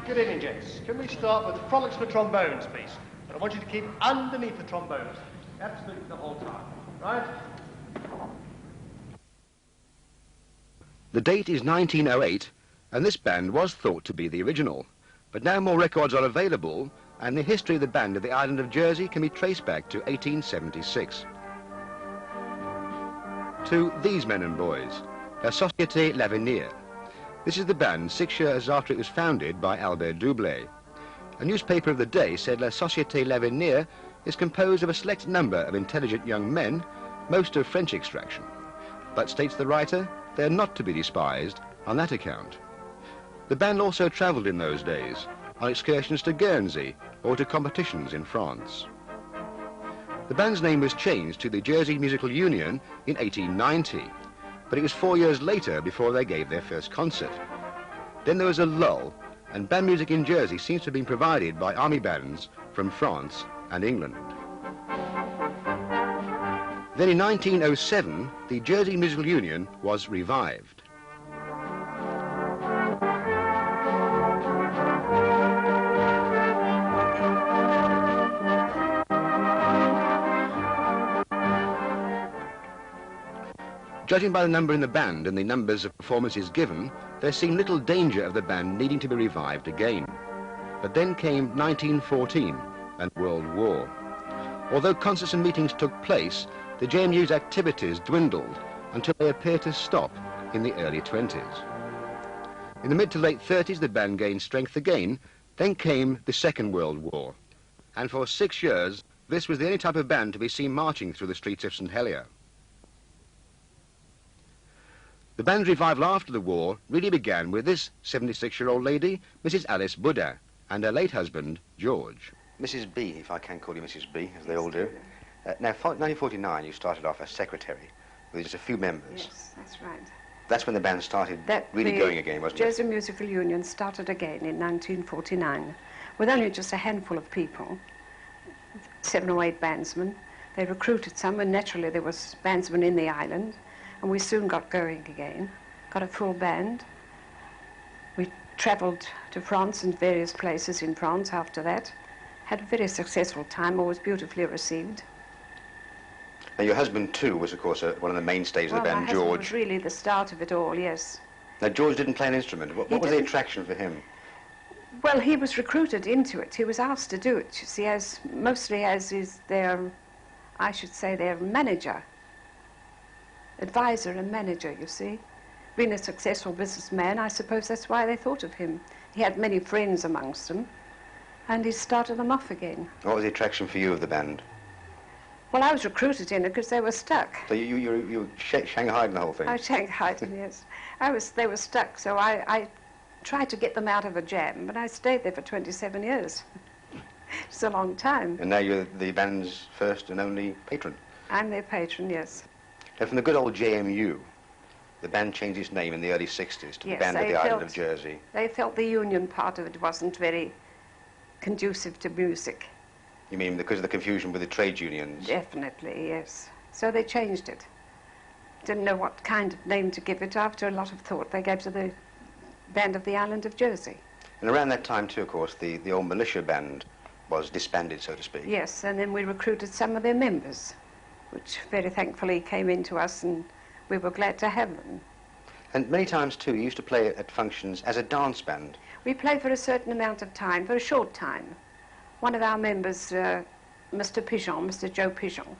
Good evening, gents. Can we start with the Frolics for trombones, please? And I want you to keep underneath the trombones, absolutely the whole time, right? The date is 1908, and this band was thought to be the original. But now more records are available, and the history of the band of the island of Jersey can be traced back to 1876. To these men and boys, La Société L'Avenir. This is the band 6 years after it was founded by Albert Doublet. A newspaper of the day said La Société L'Avenir is composed of a select number of intelligent young men, most of French extraction. But, states the writer, they are not to be despised on that account. The band also travelled in those days on excursions to Guernsey or to competitions in France. The band's name was changed to the Jersey Musical Union in 1890, but it was 4 years later before they gave their first concert. Then there was a lull, and band music in Jersey seems to have been provided by army bands from France and England. Then in 1907, the Jersey Musical Union was revived. Judging by the number in the band and the numbers of performances given, there seemed little danger of the band needing to be revived again. But then came 1914 and World War. Although concerts and meetings took place, the JMU's activities dwindled until they appeared to stop in the early 20s. In the mid to late 30s, the band gained strength again. Then came the Second World War. And for 6 years, this was the only type of band to be seen marching through the streets of St. Helier. The band's revival after the war really began with this 76-year-old lady, Mrs. Alice Boudin, and her late husband, George. Mrs. B, if I can call you Mrs. B, as they all do. Now, 1949, you started off as secretary with just a few members. Yes, that's right. That's when the band started really going again, wasn't it? Jersey Musical Union started again in 1949 with only just a handful of people, 7 or 8 bandsmen. They recruited some, and naturally there was bandsmen in the island. And we soon got going again, got a full band. We travelled to France and various places in France after that. Had a very successful time, always beautifully received. Now your husband too was of course one of the mainstays of the band, my husband George. was really the start of it all, yes. Now George didn't play an instrument. What was the attraction for him? Well, he was recruited into it. He was asked to do it, you see, mostly as is their, I should say, their manager. Advisor and manager, you see. Being a successful businessman, I suppose that's why they thought of him. He had many friends amongst them, and he started them off again. What was the attraction for you of the band? Well, I was recruited in it because they were stuck. So you were shanghaied in the whole thing? I was shanghaied, yes. They were stuck, so I tried to get them out of a jam, but I stayed there for 27 years. It's a long time. And now you're the band's first and only patron? I'm their patron, yes. Now, from the good old JMU, the band changed its name in the early 60s to the Band of the Island of Jersey. They felt the union part of it wasn't very conducive to music. You mean because of the confusion with the trade unions? Definitely, yes. So they changed it. Didn't know what kind of name to give it. After a lot of thought, they gave to the Band of the Island of Jersey. And around that time too, of course, the old militia band was disbanded, so to speak. Yes, and then we recruited some of their members, which very thankfully came into us, and we were glad to have them. And many times too, you used to play at functions as a dance band. We played for a certain amount of time, for a short time. One of our members, Mr. Pigeon, Mr. Joe Pigeon,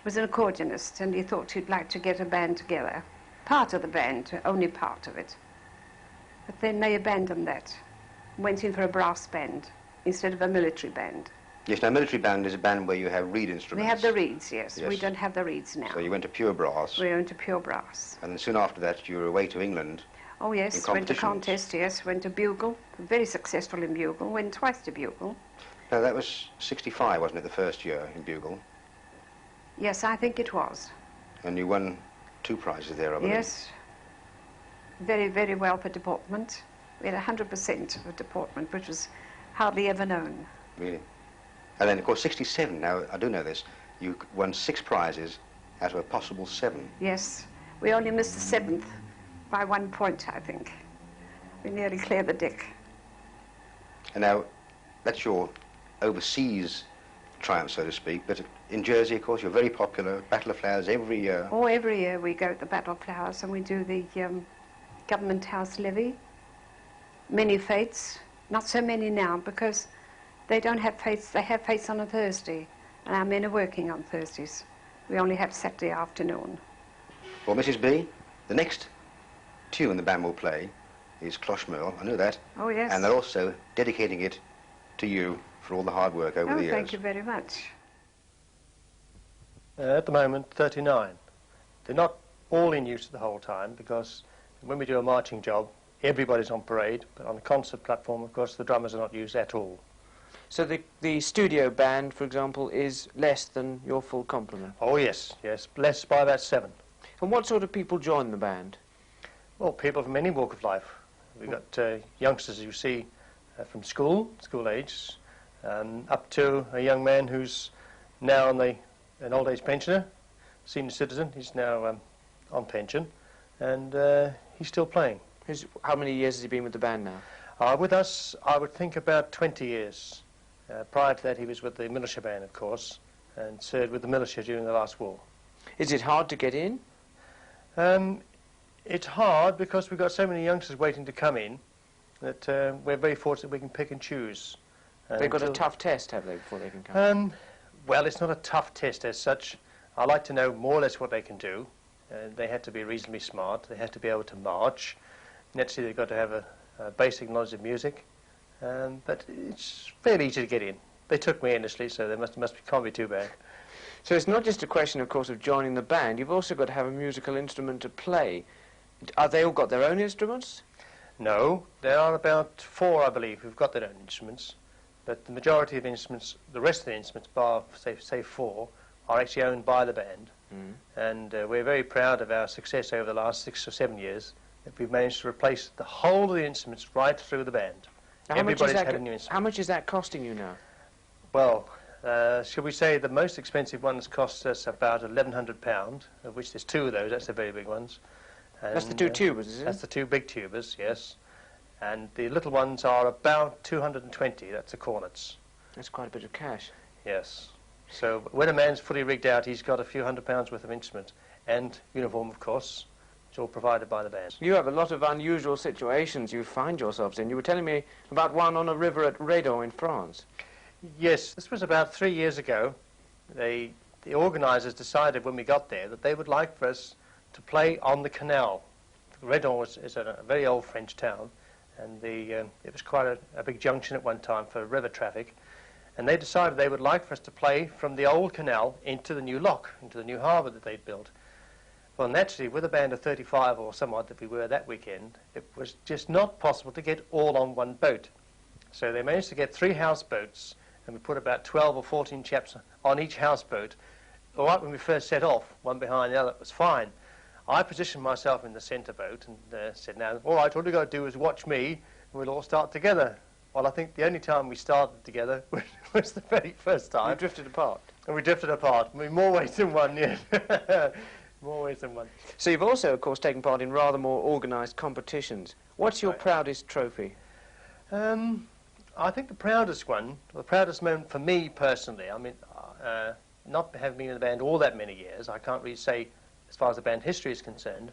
was an accordionist, and he thought he'd like to get a band together. Part of the band, only part of it. But then they abandoned that, went in for a brass band instead of a military band. Yes, now military band is a band where you have reed instruments. We have the reeds, yes. Yes. We don't have the reeds now. So you went to pure brass. We went to pure brass. And then soon after that you were away to England. Oh yes, in went to competitions. contest, yes, went to bugle, very successful in bugle, went twice to bugle. Now that was 65, wasn't it, the first year in bugle? Yes, I think it was. And you won 2 prizes there, I believe. Yes, very, very well for deportment. We had 100% of deportment, which was hardly ever known. Really? And then, of course, 67, now, I do know this, you won 6 prizes out of a possible 7. Yes, we only missed the 7th by 1 point, I think. We nearly cleared the deck. And now, that's your overseas triumph, so to speak, but in Jersey, of course, you're very popular, Battle of Flowers every year. Oh, every year we go to the Battle of Flowers and we do the Government House levy. Many fetes, not so many now because they don't have fetes, they have fetes on a Thursday and our men are working on Thursdays. We only have Saturday afternoon. Well, Mrs. B, the next tune the band will play is Cloche-Merle, I know that. Oh, yes. And they're also dedicating it to you for all the hard work over the years. Thank you very much. At the moment, 39. They're not all in use the whole time because when we do a marching job, everybody's on parade, but on the concert platform, of course, the drummers are not used at all. So the studio band, for example, is less than your full complement? Oh, yes, yes, less by about 7. And what sort of people join the band? Well, people from any walk of life. We've got youngsters, you see, from school age, up to a young man who's now an old age pensioner, senior citizen. He's now on pension, and he's still playing. How many years has he been with the band now? With us, I would think about 20 years. Prior to that, he was with the militia band, of course, and served with the militia during the last war. Is it hard to get in? It's hard because we've got so many youngsters waiting to come in that we're very fortunate we can pick and choose. They've got a tough test, have they, before they can come? Well, it's not a tough test as such. I like to know more or less what they can do. They have to be reasonably smart. They have to be able to march. Naturally, they've got to have a basic knowledge of music. But it's fairly easy to get in. They took me initially, so can't be too bad. So it's not just a question, of course, of joining the band. You've also got to have a musical instrument to play. Are they all got their own instruments? No, there are about 4, I believe, who've got their own instruments. But the majority of instruments, the rest of the instruments, bar, say 4, are actually owned by the band. Mm. And we're very proud of our success over the last 6 or 7 years, that we've managed to replace the whole of the instruments right through the band. Everybody's had a new instrument. How much is that costing you now? Well, shall we say the most expensive ones cost us about £1,100, of which there's 2 of those, that's the very big ones. And, that's the 2 tubers, is it? That's the 2 big tubers, yes. And the little ones are about 220, that's the cornets. That's quite a bit of cash. Yes. So when a man's fully rigged out, he's got a few £100 worth of instrument and uniform, of course. It's all provided by the band. You have a lot of unusual situations you find yourselves in. You were telling me about one on a river at Redon in France. Yes, this was about 3 years ago. The organisers decided when we got there that they would like for us to play on the canal. Redon is a very old French town, and it was quite a big junction at one time for river traffic. And they decided they would like for us to play from the old canal into the new lock, into the new harbour that they'd built. Well, naturally, with a band of 35 or somewhat that we were that weekend, it was just not possible to get all on one boat. So they managed to get 3 houseboats, and we put about 12 or 14 chaps on each houseboat. All right, when we first set off, one behind the other, it was fine. I positioned myself in the centre boat and said, now, all right, all you've got to do is watch me, and we'll all start together. Well, I think the only time we started together was the very first You time. drifted apart. And we drifted apart. I mean, more ways than one, yeah. More ways than one. So you've also, of course, taken part in rather more organised competitions. What's your Right. proudest trophy? I think the proudest one, the proudest moment for me personally, I mean, not having been in the band all that many years, I can't really say as far as the band history is concerned,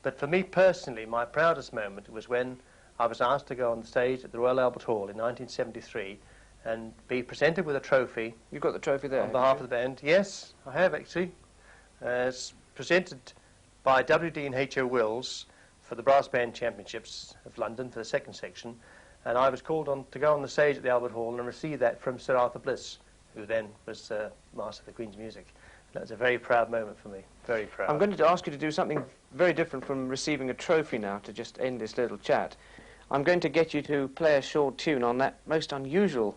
but for me personally, my proudest moment was when I was asked to go on the stage at the Royal Albert Hall in 1973 and be presented with a trophy You've got the trophy there. on behalf of the band. Yes, I have actually. It's presented by W.D. and H.O. Wills for the Brass Band Championships of London for the second section, and I was called on to go on the stage at the Albert Hall and receive that from Sir Arthur Bliss, who then was Master of the Queen's Music. That was a very proud moment for me, very proud. I'm going to ask you to do something very different from receiving a trophy now to just end this little chat. I'm going to get you to play a short tune on that most unusual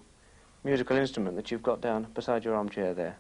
musical instrument that you've got down beside your armchair there.